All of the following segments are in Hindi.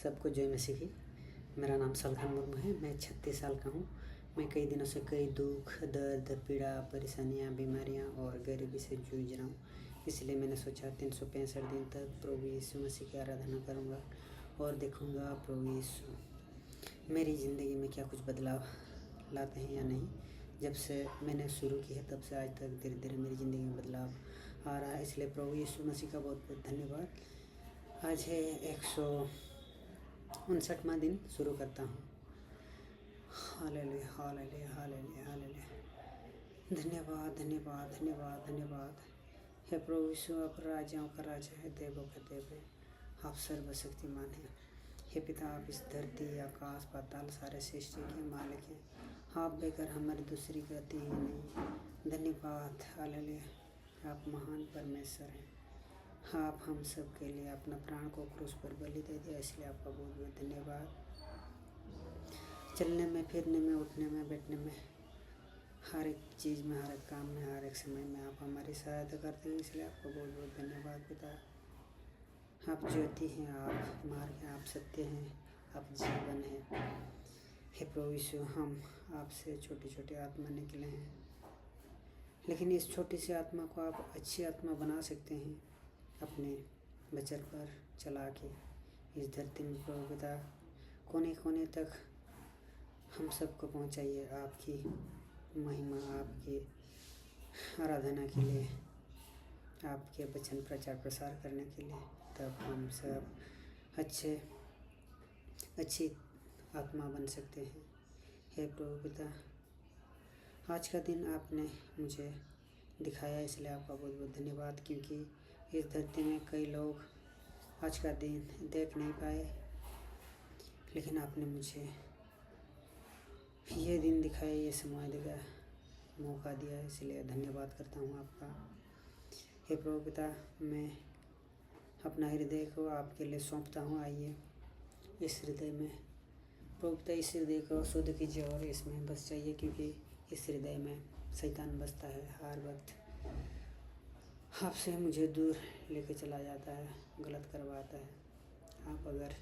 सबको जय मसीह की। मेरा नाम सलखान मुर्मू है। मैं 36 साल का हूँ। मैं कई दिनों से कई दुख, दर्द, पीड़ा, परेशानियाँ, बीमारियाँ और गरीबी से जूझ रहा हूँ। इसलिए मैंने सोचा 365 दिन तक प्रभु यीशु मसीह की आराधना करूँगा और देखूँगा प्रभु यीशु मेरी ज़िंदगी में क्या कुछ बदलाव लाते हैं या नहीं। जब से मैंने शुरू की है तब से आज तक धीरे धीरे मेरी ज़िंदगी में बदलाव आ रहा है। इसलिए प्रभु यीशु मसीह का बहुत बहुत धन्यवाद। आज है 159वां दिन शुरू करता हूँ। Hallelujah hallelujah hallelujah hallelujah. धन्यवाद धन्यवाद धन्यवाद धन्यवाद। हे प्रभु यीशु, आप राजाओं का राजा है, देवों का देव है, आप सर्वशक्तिमान हैं। हे पिता, आप इस धरती, आकाश, पाताल सारे सृष्टि के मालिक हैं। आप बेगर हमारी दूसरी गति ही नहीं। धन्यवाद हालेलुया। आप महान परमेश्वर हैं। आप हम सब के लिए अपना प्राण को क्रूस पर बलि दे दिया, इसलिए आपका बहुत बहुत धन्यवाद। चलने में, फिरने में, उठने में, बैठने में, हर एक चीज़ में, हर एक काम में, हर एक समय में आप हमारी सहायता करते हैं, इसलिए आपको बहुत बहुत धन्यवाद पिता। आप ज्योति हैं, आप मार्ग हैं, आप सत्य हैं, आप जीवन हैं। हे प्रभु यीशु, हम आपसे छोटी छोटी आत्मा निकले हैं, लेकिन इस छोटी सी आत्मा को आप अच्छी आत्मा बना सकते हैं अपने वचन पर चला के। इस धरती में प्रभु पिता कोने कोने तक हम सबको पहुंचाइए आपकी महिमा, आपकी आराधना के लिए, आपके वचन प्रचार प्रसार करने के लिए। तब हम सब अच्छी आत्मा बन सकते हैं। हे प्रभु पिता, आज का दिन आपने मुझे दिखाया, इसलिए आपका बहुत बहुत धन्यवाद। क्योंकि इस धरती में कई लोग आज का दिन देख नहीं पाए, लेकिन आपने मुझे ये दिन दिखाया, ये समय दिखाया, मौका दिया, इसलिए धन्यवाद करता हूँ आपका। हे प्रभु पिता, मैं अपना हृदय को आपके लिए सौंपता हूँ। आइए इस हृदय में प्रभु पिता, इस हृदय को शुद्ध कीजिए और इसमें बस जाइए, क्योंकि इस हृदय में शैतान बसता है, हर वक्त आपसे मुझे दूर लेके चला जाता है, गलत करवाता है। आप अगर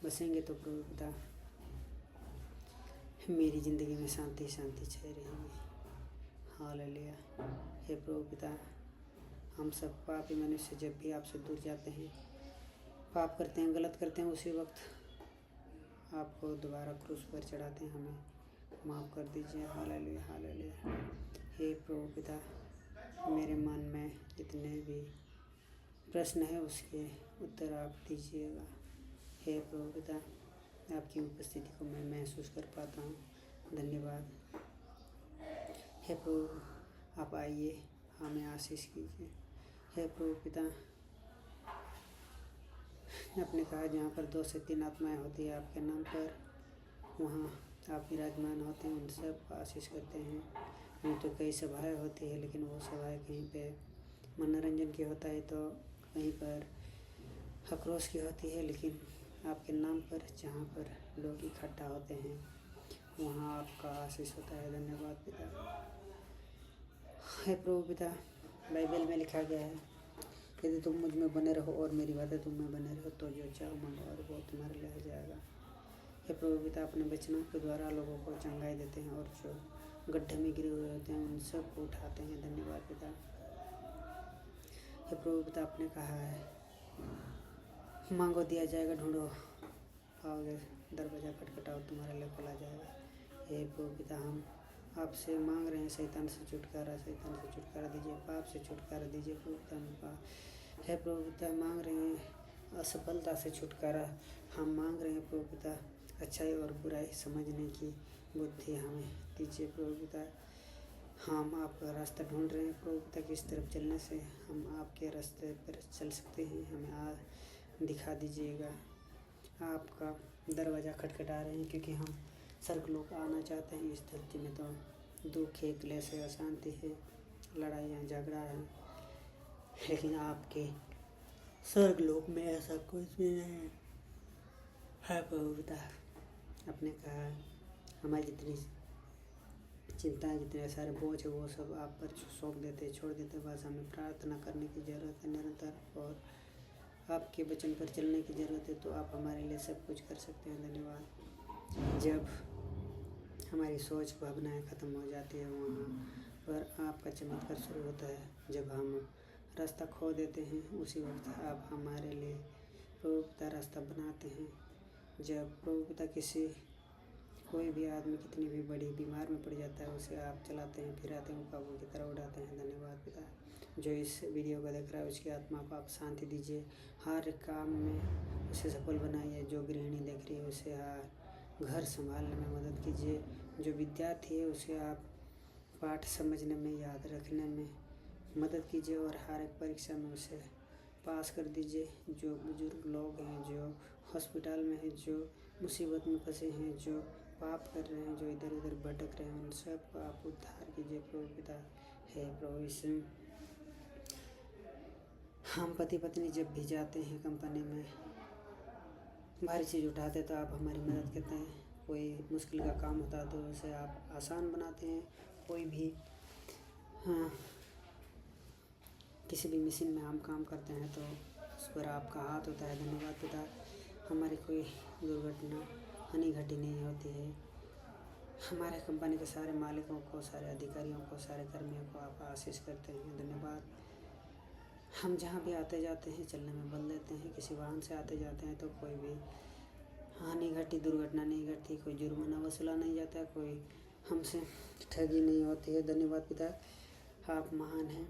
बसेंगे तो प्रभु पिता मेरी ज़िंदगी में शांति शांति छाई रहेगी। हालेलुया। हे प्रभु पिता, हम सब पापी मनुष्य जब भी आपसे दूर जाते हैं, पाप करते हैं, गलत करते हैं, उसी वक्त आपको दोबारा क्रूस पर चढ़ाते हैं, हमें माफ़ कर दीजिए। Hallelujah hallelujah. हे प्रभु पिता, मेरे मन में जितने भी प्रश्न है उसके उत्तर आप दीजिएगा। हे प्रभु पिता, आपकी उपस्थिति को मैं महसूस कर पाता हूँ। धन्यवाद। हे प्रभु, आप आइए, हमें आशीष कीजिए। हे प्रभु पिता, आपने कहा जहाँ पर 2 से 3 आत्माएं होती है आपके नाम पर, वहाँ आप विराजमान होते हैं, उन सब को आशीष करते हैं। नहीं तो कई सभाएँ होती है, लेकिन वो सभाएँ कहीं पे मनोरंजन की होता है, तो कहीं पर आक्रोश की होती है, लेकिन आपके नाम पर जहाँ पर लोग इकट्ठा होते हैं वहाँ आपका आशीष होता है। धन्यवाद पिता। हे प्रभु पिता, बाइबल में लिखा गया है, यदि तुम मुझ में बने रहो और मेरी बातें तुम में बने रहो, तो जो चाहो मांगो और वो तुम्हारे लिए हो जाएगा। हे प्रभु पिता, अपने वचनों के द्वारा लोगों को चंगाई देते हैं और जो गड्ढे में गिरे हुए होते हैं उन सब को उठाते हैं। धन्यवाद पिता। हे प्रभु पिता, आपने कहा है मांगो दिया जाएगा, ढूंढो पाओगे, दरवाज़ा खटखटाओ तुम्हारे लिए खोला जाएगा। हे प्रभु पिता, हम आपसे मांग रहे हैं शैतान से छुटकारा दीजिए, पाप से छुटकारा दीजिए प्रभु पिता। हे प्रभु पिता, मांग रहे हैं असफलता से छुटकारा, हम मांग रहे हैं प्रभु पिता अच्छाई और बुराई समझने की बुद्धि हमें दीजिए प्रभु पिता। हम आपका रास्ता ढूंढ रहे हैं प्रभु पिता, किस तरफ चलने से हम आपके रास्ते पर चल सकते हैं, हमें दिखा दीजिएगा। आपका दरवाज़ा खटखटा रहे हैं, क्योंकि हम स्वर्गलोक आना चाहते हैं। इस धरती में तो दुख है, क्लेश है, अशांति है, लड़ाइयाँ झगड़ा है, लेकिन आपके स्वर्गलोक में ऐसा कुछ भी नहीं है प्रभु पिता। आपने कहा हमारी जितनी चिंताएं, जितने सारे बोझ है, वो सब आप पर सौंप देते, छोड़ देते। बस हमें प्रार्थना करने की ज़रूरत है निरंतर, और आपके वचन पर चलने की ज़रूरत है तो आप हमारे लिए सब कुछ कर सकते हैं। धन्यवाद। जब हमारी सोच भावनाएं ख़त्म हो जाती है वहाँ पर आपका चमत्कार शुरू होता है। जब हम रास्ता खो देते हैं उसी वक्त आप हमारे लिए प्रभु पिता रास्ता बनाते हैं। जब प्रभु पिता कोई भी आदमी कितनी भी बड़ी बीमार में पड़ जाता है उसे आप चलाते हैं, फिराते हैं, काबू की तरह उड़ाते हैं। धन्यवाद पिता। जो इस वीडियो को देख रहा है उसकी आत्मा को आप शांति दीजिए, हर काम में उसे सफल बनाइए। जो गृहिणी देख रही है उसे हर घर संभालने में मदद कीजिए। जो विद्यार्थी है उसे आप पाठ समझने में, याद रखने में मदद कीजिए और हर एक परीक्षा में उसे पास कर दीजिए। जो बुजुर्ग लोग हैं, जो हॉस्पिटल में हैं, जो मुसीबत में फंसे हैं, जो पाप कर रहे हैं, जो इधर उधर भटक रहे हैं, उन सब को आप उद्धार कीजिए प्रभु पिता। हे प्रभु यीशु, हम पति पत्नी जब भी जाते हैं कंपनी में भारी चीज़ उठाते तो आप हमारी मदद करते हैं। कोई मुश्किल का काम होता है तो उसे आप आसान बनाते हैं। कोई भी किसी भी मशीन में हम काम करते हैं तो उस पर आपका हाथ होता है। धन्यवाद पिता। हमारी कोई दुर्घटना हानि घटी नहीं होती है। हमारे कंपनी के सारे मालिकों को, सारे अधिकारियों को, सारे कर्मियों को आप आशीष करते हैं। धन्यवाद। हम जहाँ भी आते जाते हैं चलने में बल देते हैं। किसी वाहन से आते जाते हैं तो कोई भी हानि घटी, दुर्घटना नहीं घटती, कोई जुर्माना वसूला नहीं जाता, कोई हमसे ठगी नहीं होती है। धन्यवाद पिता। आप महान हैं,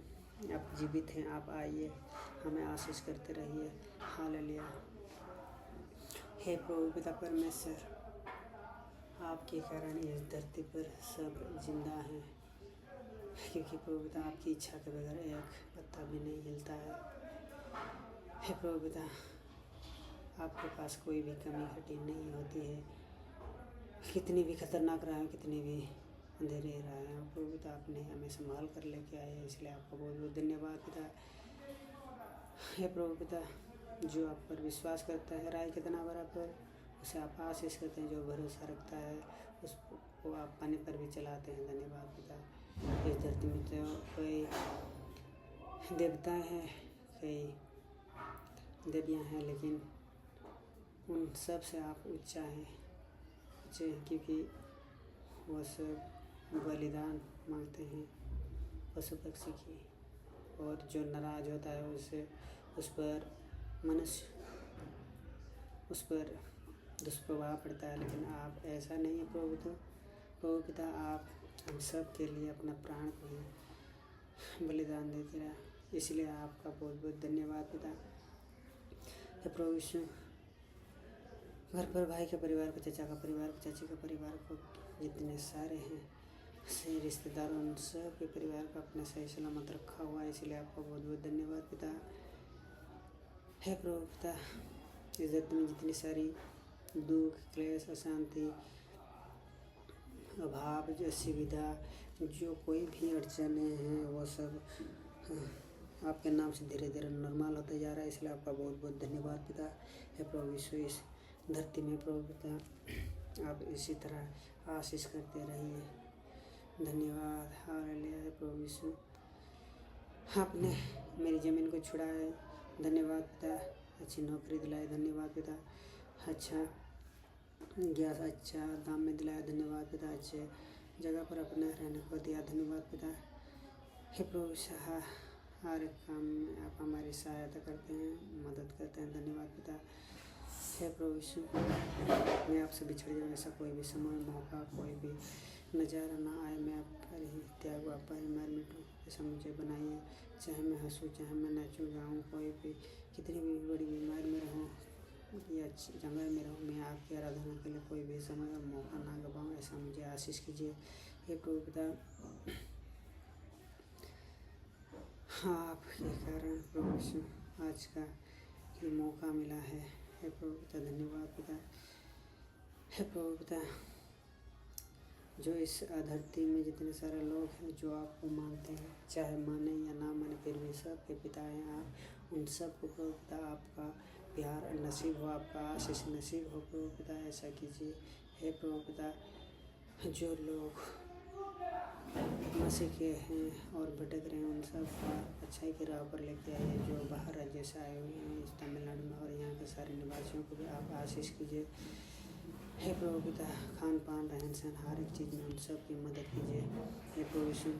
आप जीवित हैं। आप आइए, हमें आशीष करते रहिए। हालेलुया। हे प्रभु पिता परमेश्वर, आपके कारण इस धरती पर सब जिंदा हैं, क्योंकि प्रभु पिता आपकी इच्छा के बगैर एक पत्ता भी नहीं हिलता है। हे प्रभु पिता, आपके पास कोई भी कमी घटी नहीं होती है। कितनी भी खतरनाक राह, कितनी भी अंधेरे राह हैं, प्रभु पिता आपने हमें संभाल कर लेके आए हैं, इसलिए आपका बहुत बहुत धन्यवाद पिता। हे प्रभु पिता, जो आप पर विश्वास करता है राय कितना बराबर, उसे आप आशीष करते हैं। जो भरोसा रखता है उसको आप पानी पर भी चलाते हैं। धन्यवाद पिता। इस धरती में तो कई देवताएं हैं, कई देवियां हैं, लेकिन उन सब से आप ऊंचे हैं, क्योंकि वो सब बलिदान मांगते हैं पशु पक्षी की, और जो नाराज होता है उससे उस पर दुष्प्रभाव पड़ता है। लेकिन आप ऐसा नहीं है प्रभु पिता। आप हम सब के लिए अपना प्राण को ही बलिदान देते रहे, इसलिए आपका बहुत बहुत धन्यवाद पिता। हे प्रभु यीशु, घर पर भाई का परिवार को, चाचा का परिवार को, चाची का परिवार को, जितने सारे हैं सही रिश्तेदार, उन सब के परिवार का अपना सही सलामत रखा हुआ है, इसलिए आपका बहुत बहुत धन्यवाद पिता। हे प्रभु पिता, इस धरती में जितनी सारी दुख, क्लेश, अशांति, अभाव, असुविधा, जो कोई भी अड़चने हैं वो सब आपके नाम से धीरे धीरे नॉर्मल होता जा रहा है, इसलिए आपका बहुत बहुत धन्यवाद पिता। हे प्रभु यीशु, इस धरती में प्रभु पिता आप इसी तरह आशीष करते रहिए। धन्यवाद। हालेलुया। हे प्रभु यीशु, आपने मेरी ज़मीन को छुड़ाया, धन्यवाद पिता। अच्छी नौकरी दिलाई, धन्यवाद पिता। अच्छा गैस अच्छा दाम में दिलाया, धन्यवाद पिता। अच्छे जगह पर अपने रहने को दिया, धन्यवाद पिता। हे प्रभु हर एक काम में आप हमारी सहायता करते हैं, मदद करते हैं, धन्यवाद पिता। हे प्रभु यीशु, मैं आपसे बिछड़ जाऊँ ऐसा कोई भी समय, मौका, कोई भी नज़ारा ना आए, मैं आपका ही त्याग, आपका ही मर मिटूँ, ऐसा मुझे बनाइए। चाहे मैं हंसूँ, चाहे मैं नाचूँ, गाऊँ, कोई भी कितनी भी बड़ी बीमारी में रहूँ या जंगल में रहूँ, मैं आपकी आराधना के लिए कोई भी समय और मौका ना गवाऊँ, ऐसा मुझे आशीष कीजिए। हे प्रभु पिता, आपके कारण प्रभु यीशु आज का ये मौका मिला है। हे प्रभु पिता, धन्यवाद पिता। हे प्रभु पिता, जो इस धरती में जितने सारे लोग हैं जो आपको मानते हैं, चाहे माने या ना माने, फिर भी सब के पिता हैं आप, उन सब को प्रभु पिता आपका प्यार नसीब हो, आपका आशीष नसीब हो प्रभु पिता, ऐसा कीजिए। हे प्रभु पिता, जो लोग मसीह के हैं और भटक रहे हैं उन सब का अच्छाई की राह पर लेके आइए। जो बाहर राज्य से आए हुए हैं इस तमिलनाडु में और यहाँ के सारे निवासियों को भी आप आशीष कीजिए। हे प्रभु पिता, खान पान रहन सहन हर एक चीज़ में उन सब की मदद कीजिए। हे प्रभु यीशु,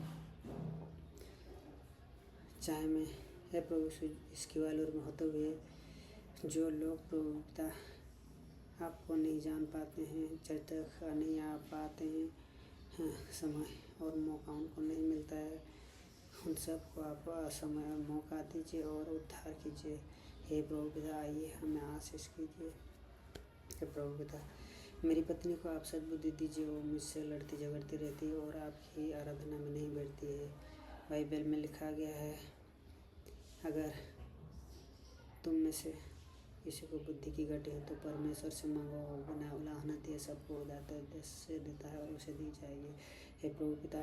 चाहे मैं हे प्रभु यीशु इस ग्वालियर में होते हुए जो लोग प्रभु पिता आपको नहीं जान पाते हैं, चर्च तक नहीं आ पाते हैं, समय और मौका उनको नहीं मिलता है, उन सबको आप समय और मौका दीजिए और उद्धार कीजिए। हे प्रभु पिता, आइए हमें आशीष कीजिए। हे प्रभु पिता, मेरी पत्नी को आप सद्बुद्धि दीजिए। वो मुझसे लड़ती झगड़ती रहती है और आपकी आराधना में नहीं बैठती है। बाइबल में लिखा गया है, अगर तुम में से किसी को बुद्धि की घटी हो तो परमेश्वर से मांगो, बिना उलाहना दिए सबको उदारता से देता है और उसे दी जाएगी। हे प्रभु पिता,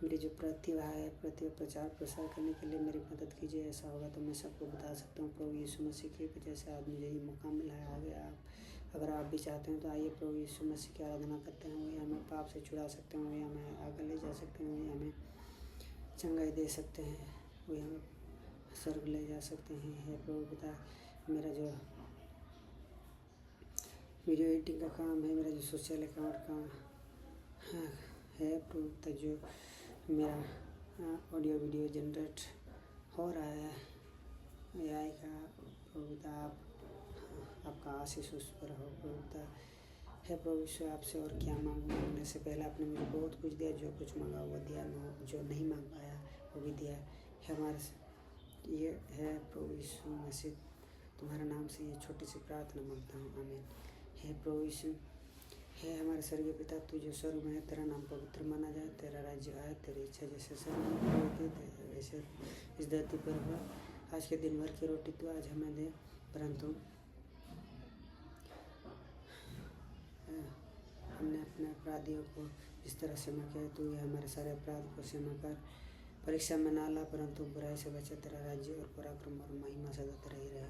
मेरी जो प्रतिभा है, प्रतिभा प्रचार प्रसार करने के लिए मेरी मदद कीजिए। ऐसा होगा तो मैं सबको बता सकता हूँ प्रभु यीशु मसीह की वजह से आज मुझे ये मौका मिला है। आगे आप अगर आप भी चाहते हैं तो आइए प्रभु यीशु मसीह की आराधना करते हैं। वही हमें पाप से छुड़ा सकते हैं, वही हमें आगे ले जा सकते हैं, वही हमें चंगाई दे सकते हैं, वही हमें स्वर्ग ले जा सकते हैं। हे प्रभु पिता, मेरा जो वीडियो एडिटिंग का काम है, मेरा जो सोशल अकाउंट का है प्रभु पिता, जो मेरा ऑडियो वीडियो जनरेट हो रहा है AI का, प्रभु पिता आपका आशीष उस पर हो प्रभु पिता। हे प्रभु यीशु, आपसे और क्या मांगूं, मांगने से पहले आपने मुझे बहुत कुछ दिया। जो कुछ मांगा वो दिया, जो नहीं मांग पाया वो भी दिया। हमारे ये है प्रभु यीशु मसीह, तुम्हारे नाम से ये छोटी सी प्रार्थना मांगता हूँ, आमीन। हे प्रभु यीशु, हे हमारे स्वर्गीय पिता, तू जो स्वर्ग में है, तेरा नाम पवित्र माना जाए, तेरा राज्य आए, तेरी इच्छा जैसे स्वर्ग में होती है वैसे इस धरती पर हो। आज के दिन भर की रोटी तो आज हमें दे, परंतु हमने अपने अपराधियों को जिस तरह क्षमा किया, तू ये हमारे सारे अपराध को क्षमा कर। परीक्षा में ना ला, परंतु बुराई से बचा। तेरा राज्य और पराक्रम और महिमा सदा तेरा ही रहे,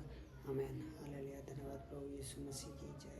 आमीन। हालेलुया। धन्यवाद प्रभु यीशु मसीह की जय।